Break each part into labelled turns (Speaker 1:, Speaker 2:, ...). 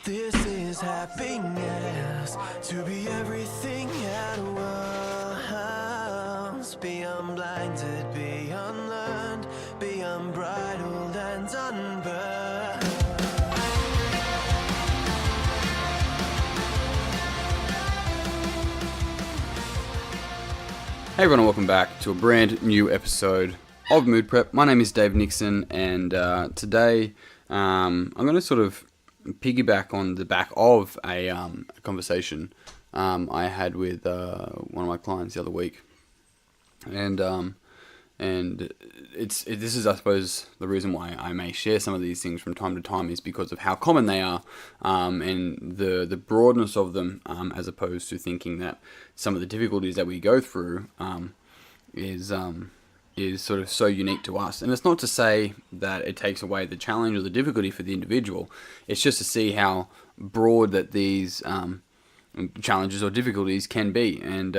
Speaker 1: This is happiness, to be everything at once. Be unblinded, be unlearned, be unbridled and unburned.
Speaker 2: Hey everyone, and welcome back to a brand new episode of Mood Prep. My name is Dave Nixon, and today I'm going to sort of piggyback on the back of a conversation I had with one of my clients the other week, and this is, I suppose, the reason why I may share some of these things from time to time is because of how common they are, and the broadness of them, as opposed to thinking that some of the difficulties that we go through is sort of so unique to us. And it's not to say that it takes away the challenge or the difficulty for the individual. It's just to see how broad that these challenges or difficulties can be. And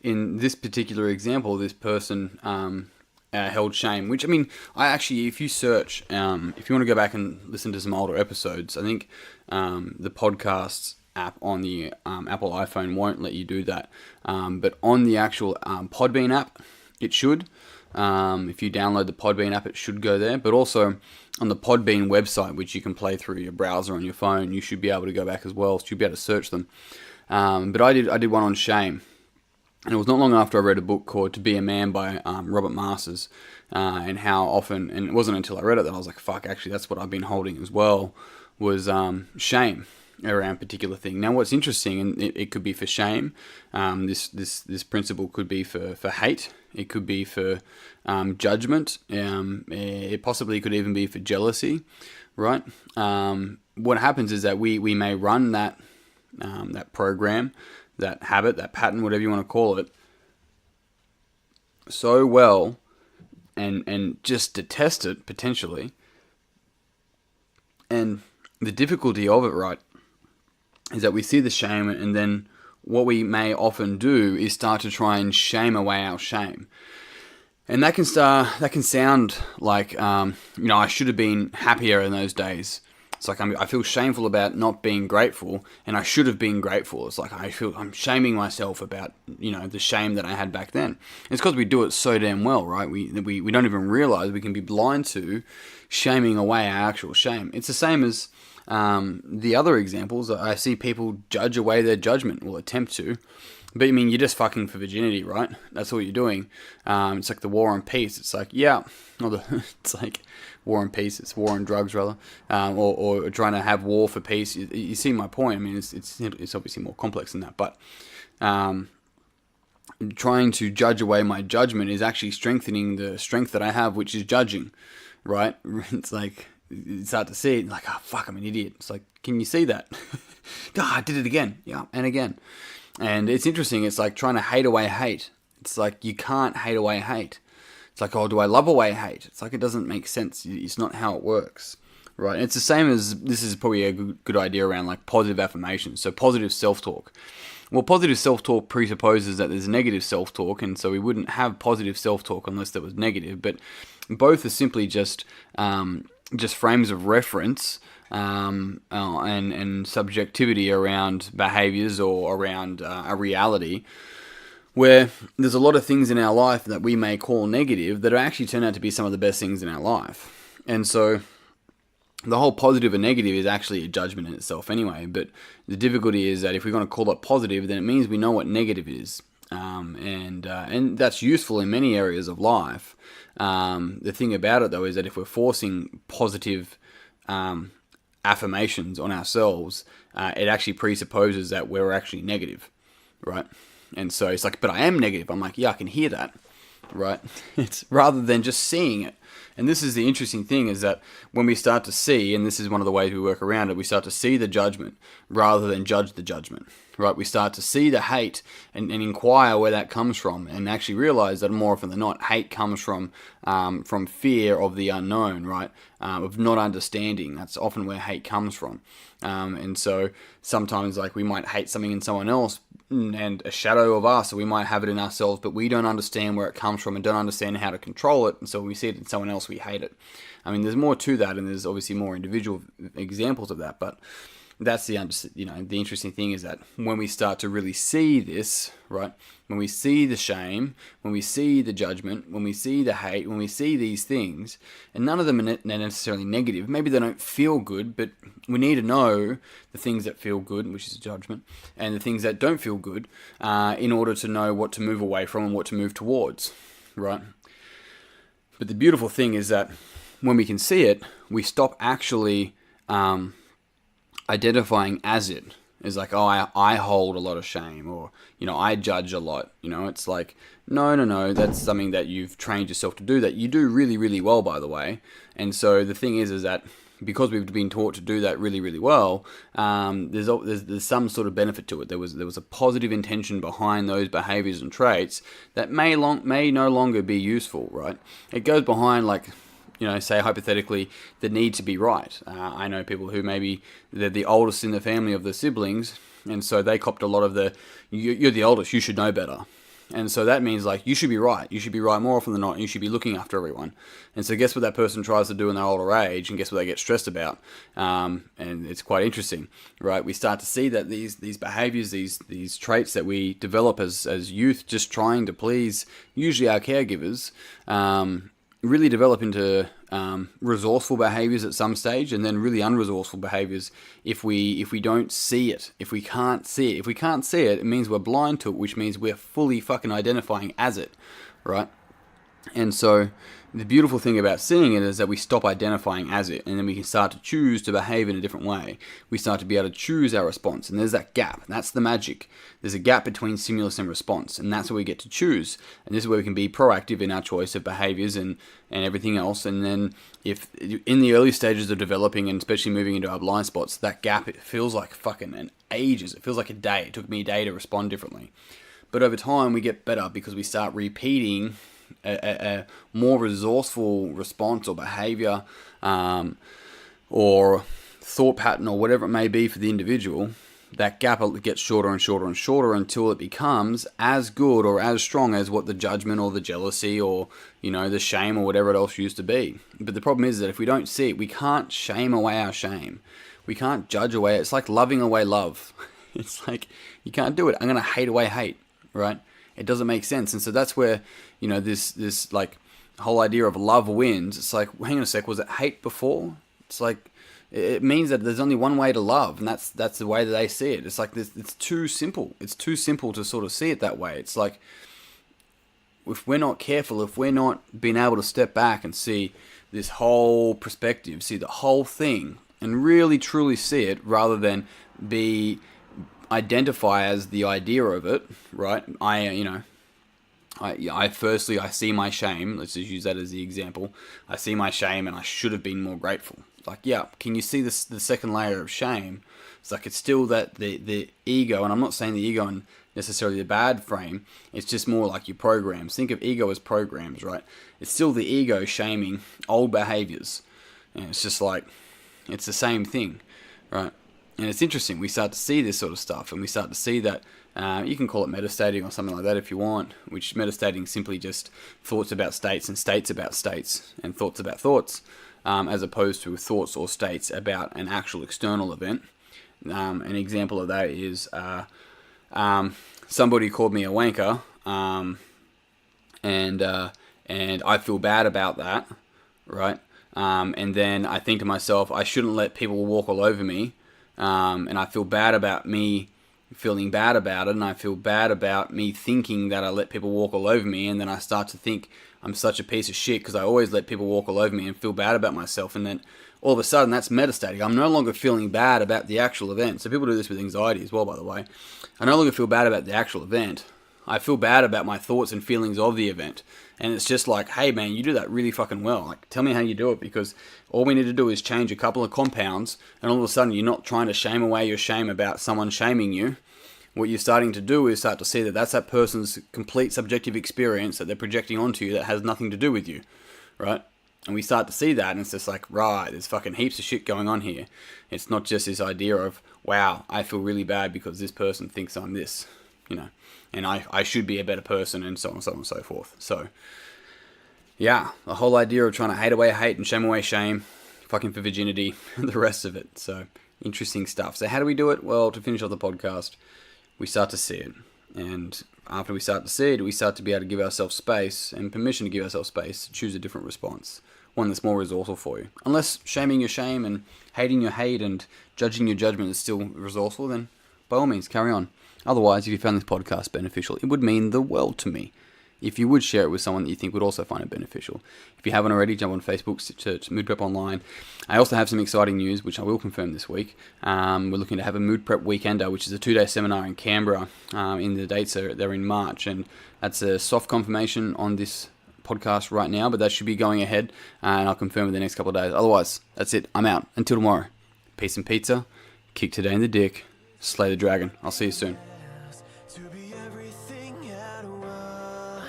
Speaker 2: in this particular example, this person held shame, which, I mean, if you search, if you want to go back and listen to some older episodes, I think the podcasts app on the Apple iPhone won't let you do that. But on the actual Podbean app, it should. If you download the Podbean app, it should go there. But also on the Podbean website, which you can play through your browser on your phone, you should be able to go back as well. So you'll be able to search them. But I did one on shame. And it was not long after I read a book called To Be a Man by Robert Masters, and how often, and it wasn't until I read it that I was like, fuck, actually that's what I've been holding as well, was shame around a particular thing. Now what's interesting, and it could be for shame, this principle could be for hate, it could be for judgment, it possibly could even be for jealousy, right? What happens is that we may run that program, that habit, that pattern, whatever you want to call it, so well, and just detest it potentially. And the difficulty of it, right, is that we see the shame, and then what we may often do is start to try and shame away our shame. And that can sound like, I should have been happier in those days. It's like I feel shameful about not being grateful, and I should have been grateful. It's like I'm shaming myself about, the shame that I had back then. It's because we do it so damn well, right? We don't even realize we can be blind to shaming away our actual shame. It's the same as the other examples. I see people judge away their judgment, or attempt to. But I mean, you're just fucking for virginity, right? That's all you're doing. It's like the war on peace. It's like, it's like war and peace. It's war on drugs, rather, or trying to have war for peace. You see my point. I mean, it's obviously more complex than that. But trying to judge away my judgment is actually strengthening the strength that I have, which is judging, right? It's like you start to see it, like, oh fuck, I'm an idiot. It's like, can you see that? I did it again, and again. And it's interesting. It's like trying to hate away hate. It's like you can't hate away hate. It's like, oh, do I love away hate? It's like it doesn't make sense. It's not how it works, right? And it's the same as, this is probably a good idea around like positive affirmations. So positive self-talk. Well, positive self-talk presupposes that there's negative self-talk, and so we wouldn't have positive self-talk unless there was negative. But both are simply just frames of reference and subjectivity around behaviors or around a reality, where there's a lot of things in our life that we may call negative that actually turn out to be some of the best things in our life. And so the whole positive and negative is actually a judgment in itself anyway. But the difficulty is that if we're going to call it positive, then it means we know what negative is. And that's useful in many areas of life. The thing about it, though, is that if we're forcing positive affirmations on ourselves, it actually presupposes that we're actually negative, right? And so it's like, but I am negative. I'm like, yeah, I can hear that, right? It's rather than just seeing it. And this is the interesting thing, is that when we start to see, and this is one of the ways we work around it, we start to see the judgment rather than judge the judgment, right? We start to see the hate and inquire where that comes from, and actually realize that more often than not, hate comes from fear of the unknown, right? Of not understanding. That's often where hate comes from. And so sometimes, like, we might hate something in someone else and a shadow of us, or we might have it in ourselves, but we don't understand where it comes from and don't understand how to control it, and so when we see it in someone else, we hate it. I mean, there's more to that, and there's obviously more individual examples of that, but that's the interesting thing is that when we start to really see this, right, when we see the shame, when we see the judgment, when we see the hate, when we see these things, and none of them are necessarily negative, maybe they don't feel good, but we need to know the things that feel good, which is judgment, and the things that don't feel good, in order to know what to move away from and what to move towards, right? But the beautiful thing is that when we can see it, we stop actually identifying as it. Is like, oh, I hold a lot of shame, or, I judge a lot. It's like, no, that's something that you've trained yourself to do, that you do really, really well, by the way. And so the thing is that because we've been taught to do that really, really well, there's some sort of benefit to it. There was a positive intention behind those behaviors and traits that may no longer be useful, right? It goes behind, like, say hypothetically, the need to be right. I know people who maybe they're the oldest in the family of the siblings, and so they copped a lot of you're the oldest, you should know better. And so that means, like, you should be right. You should be right more often than not, and you should be looking after everyone. And so guess what that person tries to do in their older age, and guess what they get stressed about? And it's quite interesting, right? We start to see that these behaviors, these traits that we develop as youth, just trying to please usually our caregivers, really develop into resourceful behaviors at some stage, and then really unresourceful behaviors if we don't see it, if we can't see it. If we can't see it, it means we're blind to it, which means we're fully fucking identifying as it, right? And so the beautiful thing about seeing it is that we stop identifying as it, and then we can start to choose to behave in a different way. We start to be able to choose our response, and there's that gap. That's the magic. There's a gap between stimulus and response, and that's where we get to choose. And this is where we can be proactive in our choice of behaviors and everything else. And then if in the early stages of developing, and especially moving into our blind spots, that gap, it feels like fucking ages. It feels like a day. It took me a day to respond differently. But over time, we get better because we start repeating a more resourceful response or behavior, or thought pattern, or whatever it may be for the individual. That gap gets shorter and shorter and shorter until it becomes as good or as strong as what the judgment or the jealousy or the shame or whatever it else used to be. But the problem is that if we don't see it, we can't shame away our shame. We can't judge away. It's like loving away love. It's like, you can't do it. I'm going to hate away hate, right? It doesn't make sense. And so that's where, this like whole idea of love wins. It's like, hang on a sec, was it hate before? It's like, it means that there's only one way to love, and that's the way that they see it. It's like this, it's too simple. It's too simple to sort of see it that way. It's like, if we're not careful, if we're not being able to step back and see this whole perspective, see the whole thing, and really truly see it, rather than identify as the idea of it, right? I see my shame. Let's just use that as the example. I see my shame, and I should have been more grateful. Like, yeah, can you see the second layer of shame? It's like, it's still that the ego, and I'm not saying the ego in necessarily the bad frame. It's just more like your programs. Think of ego as programs, right? It's still the ego shaming old behaviors. And it's just like, it's the same thing, right? And it's interesting. We start to see this sort of stuff, and we start to see that you can call it metastating or something like that if you want, which metastating simply just thoughts about states and states about states and thoughts about thoughts, as opposed to thoughts or states about an actual external event. An example of that is somebody called me a wanker, and I feel bad about that, right? And then I think to myself, I shouldn't let people walk all over me. And I feel bad about me feeling bad about it, and I feel bad about me thinking that I let people walk all over me, and then I start to think I'm such a piece of shit because I always let people walk all over me and feel bad about myself, and then all of a sudden that's metastatic. I'm no longer feeling bad about the actual event. So people do this with anxiety as well, by the way. I no longer feel bad about the actual event. I feel bad about my thoughts and feelings of the event. And it's just like, hey man, you do that really fucking well. Like, tell me how you do it, because all we need to do is change a couple of compounds, and all of a sudden you're not trying to shame away your shame about someone shaming you. What you're starting to do is start to see that that's that person's complete subjective experience that they're projecting onto you that has nothing to do with you, right? And we start to see that, and it's just like, right, there's fucking heaps of shit going on here. It's not just this idea of, wow, I feel really bad because this person thinks I'm this. and I should be a better person, and so on and so on and so forth. So, yeah, the whole idea of trying to hate away hate and shame away shame, fucking for virginity, and the rest of it. So, interesting stuff. So how do we do it? Well, to finish off the podcast, we start to see it. And after we start to see it, we start to be able to give ourselves space and permission to give ourselves space to choose a different response. One that's more resourceful for you. Unless shaming your shame and hating your hate and judging your judgment is still resourceful, then by all means, carry on. Otherwise, if you found this podcast beneficial, it would mean the world to me. If you would share it with someone that you think would also find it beneficial. If you haven't already, jump on Facebook, search Mood Prep Online. I also have some exciting news, which I will confirm this week. We're looking to have a Mood Prep Weekender, which is a 2-day seminar in Canberra. In the dates, they're in March, and that's a soft confirmation on this podcast right now, but that should be going ahead, and I'll confirm in the next couple of days. Otherwise, that's it. I'm out. Until tomorrow. Peace and pizza. Kick today in the dick. Slay the dragon. I'll see you soon.
Speaker 1: to be everything at once,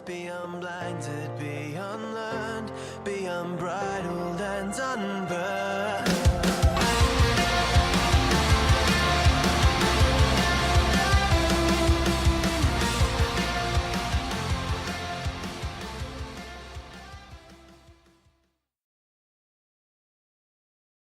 Speaker 1: be unblinded.